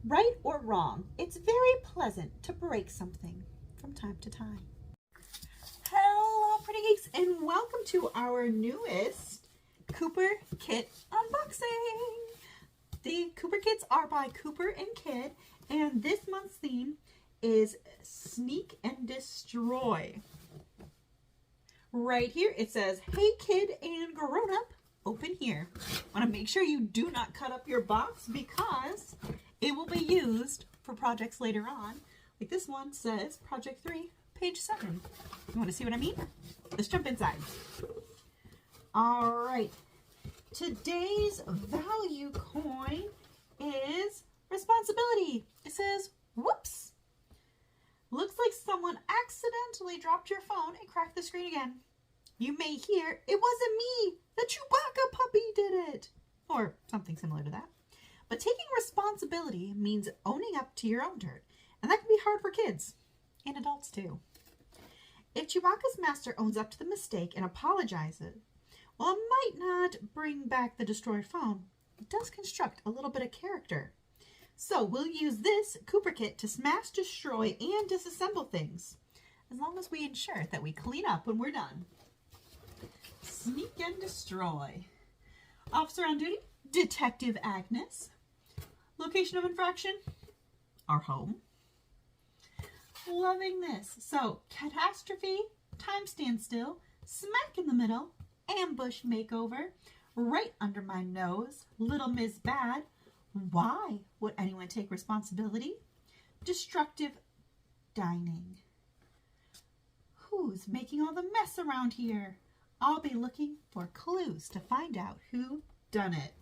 Right or wrong, it's very pleasant to break something from time to time. Hello, Pretty Geeks, and welcome to our newest Cooper Kit unboxing. The Cooper Kits are by Cooper and Kid, and this month's theme is Sneak and Destroy. Right here it says, "Hey kid and grown up, open here." Want to make sure you do not cut up your box because it will be used for projects later on. Like this one says Project 3, page 7. You want to see what I mean? Let's jump inside. All right. Today's value coin is responsibility. It says, whoops. Looks like someone accidentally dropped your phone and cracked the screen again. You may hear, "It wasn't me. The Chewbacca puppy did it." Or something similar to that. But taking responsibility means owning up to your own dirt. And that can be hard for kids and adults too. If Chewbacca's master owns up to the mistake and apologizes, while it might not bring back the destroyed phone, it does construct a little bit of character. So we'll use this Cooper kit to smash, destroy, and disassemble things, as long as we ensure that we clean up when we're done. Sneak and destroy. Officer on duty, Detective Agnes. Location of infraction, our home. Loving this. So, catastrophe, time standstill, smack in the middle, ambush makeover, right under my nose, Little Miss Bad. Why would anyone take responsibility? Destructive dining. Who's making all the mess around here? I'll be looking for clues to find out who done it.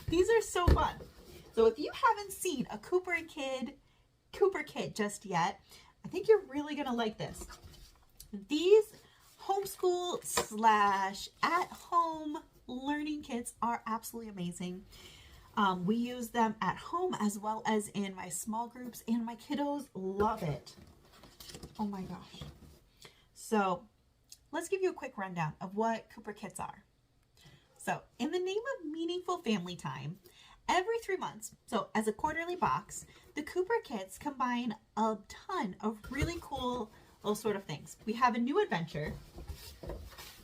These are so fun. So if you haven't seen a Cooper kit just yet, I think you're really going to like this. These homeschool / at-home learning kits are absolutely amazing. We use them at home as well as in my small groups, and my kiddos love it. Oh my gosh. So let's give you a quick rundown of what Cooper kits are. So in the name of meaningful family time, every 3 months, so as a quarterly box, the Cooper kits combine a ton of really cool little sort of things. We have a new adventure.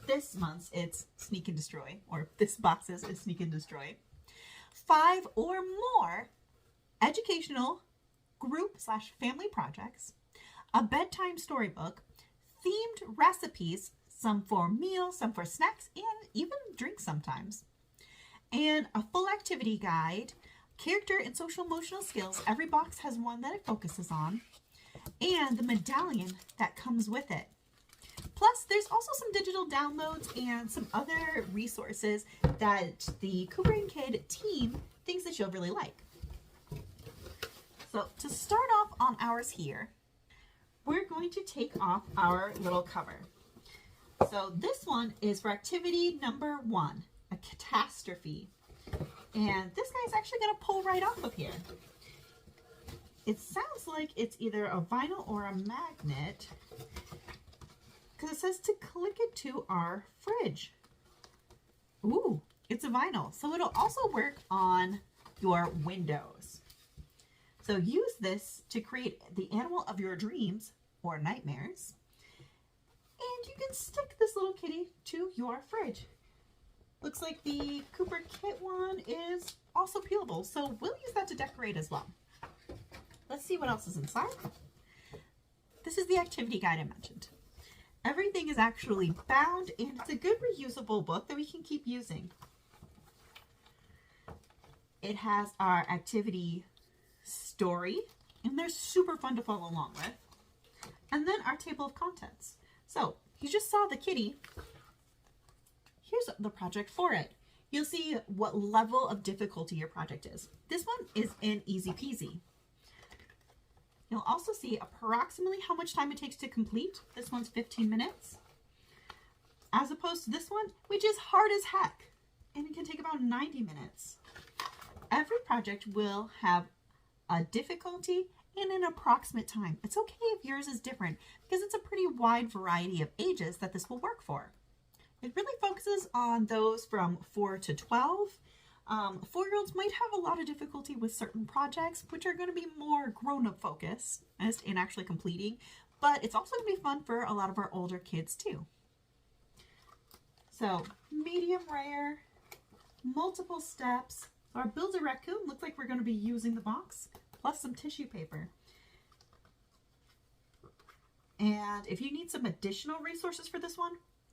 This month's it's Sneak and Destroy, or this box's is Sneak and Destroy. 5 or more educational group / family projects, a bedtime storybook, themed recipes, some for meals, some for snacks, and even drinks sometimes. And a full activity guide, character and social emotional skills. Every box has one that it focuses on. And the medallion that comes with it. Plus, there's also some digital downloads and some other resources that the Cooper and Kid team thinks that you'll really like. So to start off on ours here, we're going to take off our little cover. So this one is for activity number 1, a catastrophe. And this guy's actually going to pull right off of here. It sounds like it's either a vinyl or a magnet, because it says to click it to our fridge. Ooh, it's a vinyl. So it'll also work on your windows. So use this to create the animal of your dreams or nightmares. And you can stick this little kitty to your fridge. Looks like the Cooper Kit one is also peelable, so we'll use that to decorate as well. Let's see what else is inside. This is the activity guide I mentioned. Everything is actually bound, and it's a good reusable book that we can keep using. It has our activity story, and they're super fun to follow along with. And then our table of contents. So you just saw the kitty. Here's the project for it. You'll see what level of difficulty your project is. This one is in easy peasy. You'll also see approximately how much time it takes to complete. This one's 15 minutes. As opposed to this one, which is hard as heck. And it can take about 90 minutes. Every project will have a difficulty and an approximate time. It's okay if yours is different because it's a pretty wide variety of ages that this will work for. It really focuses on those from 4 to 12, 4-year-olds might have a lot of difficulty with certain projects, which are going to be more grown-up focused in actually completing, but it's also going to be fun for a lot of our older kids too. So medium rare, multiple steps. Our Build a Raccoon looks like we're going to be using the box plus some tissue paper. And if you need some additional resources for this one,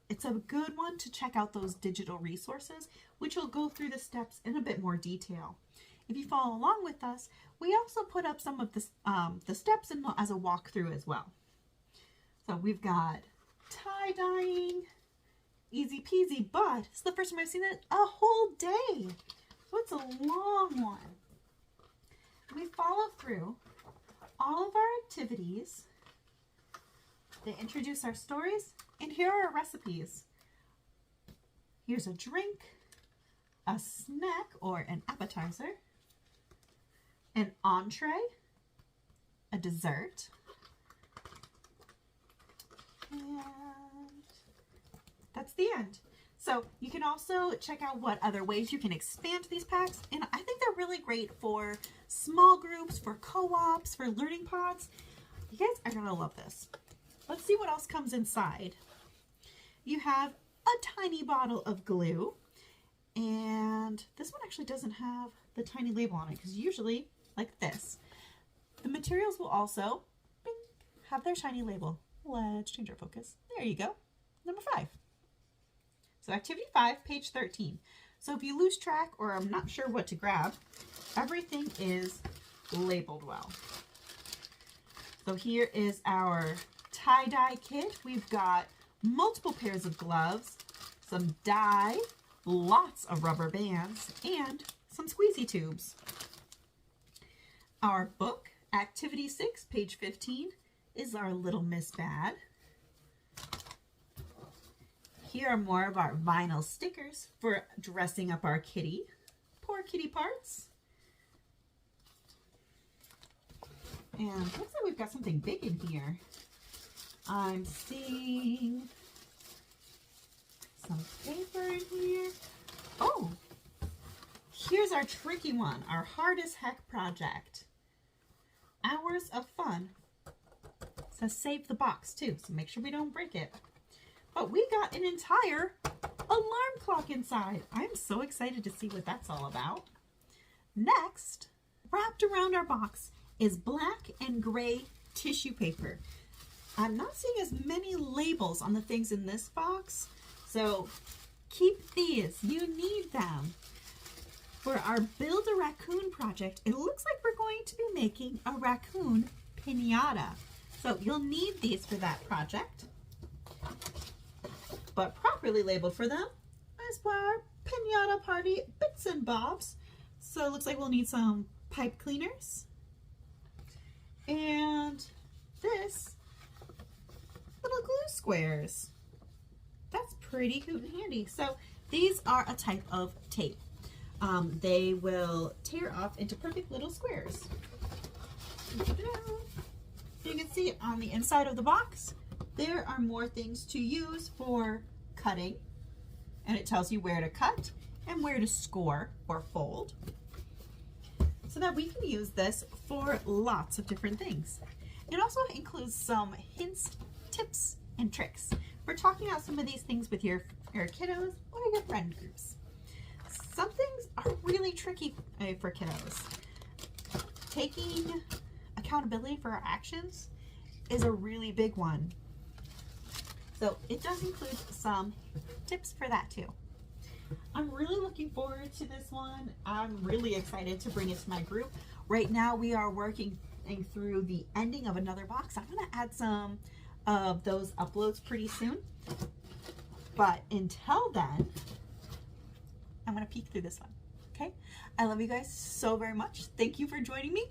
it's a good one to check out those digital resources, which will go through the steps in a bit more detail. If you follow along with us, we also put up some of the steps as a walkthrough as well. So we've got tie-dyeing, easy peasy, but it's the first time I've seen it a whole day. So it's a long one. We follow through all of our activities. They introduce our stories, and here are our recipes. Here's a drink, a snack or an appetizer, an entree, a dessert, and that's the end. So you can also check out what other ways you can expand these packs, and I think they're really great for small groups, for co-ops, for learning pods. You guys are gonna love this. Let's see what else comes inside. You have a tiny bottle of glue, and this one actually doesn't have the tiny label on it because usually like this. The materials will also bing, have their tiny label. Let's change our focus. There you go. Number 5. So activity 5, page 13. So if you lose track or I'm not sure what to grab, everything is labeled well. So here is our tie-dye kit. We've got multiple pairs of gloves, some dye, lots of rubber bands, and some squeezy tubes. Our book, activity 6, page 15, is our Little Miss Bad. Here are more of our vinyl stickers for dressing up our kitty. Poor kitty parts. And looks like we've got something big in here. I'm seeing some paper in here. Oh, here's our tricky one, our hard as heck project. Hours of fun. It says save the box too, so make sure we don't break it. But we got an entire alarm clock inside. I'm so excited to see what that's all about. Next, wrapped around our box is black and gray tissue paper. I'm not seeing as many labels on the things in this box, so keep these. You need them. For our Build a Raccoon project, it looks like we're going to be making a raccoon piñata. So you'll need these for that project. But properly labeled for them is our piñata party bits and bobs. So it looks like we'll need some pipe cleaners. And this little glue squares. That's pretty cute and handy. So these are a type of tape. They will tear off into perfect little squares. You can see on the inside of the box, there are more things to use for cutting, and it tells you where to cut and where to score or fold, so that we can use this for lots of different things. It also includes some hints, tips, and tricks for talking out some of these things with your kiddos or your friend groups. Some things are really tricky for kiddos. Taking accountability for our actions is a really big one. So it does include some tips for that too. I'm really looking forward to this one. I'm really excited to bring it to my group. Right now we are working through the ending of another box. I'm going to add some of those uploads pretty soon. But until then, I'm going to peek through this one. Okay? I love you guys so very much. Thank you for joining me.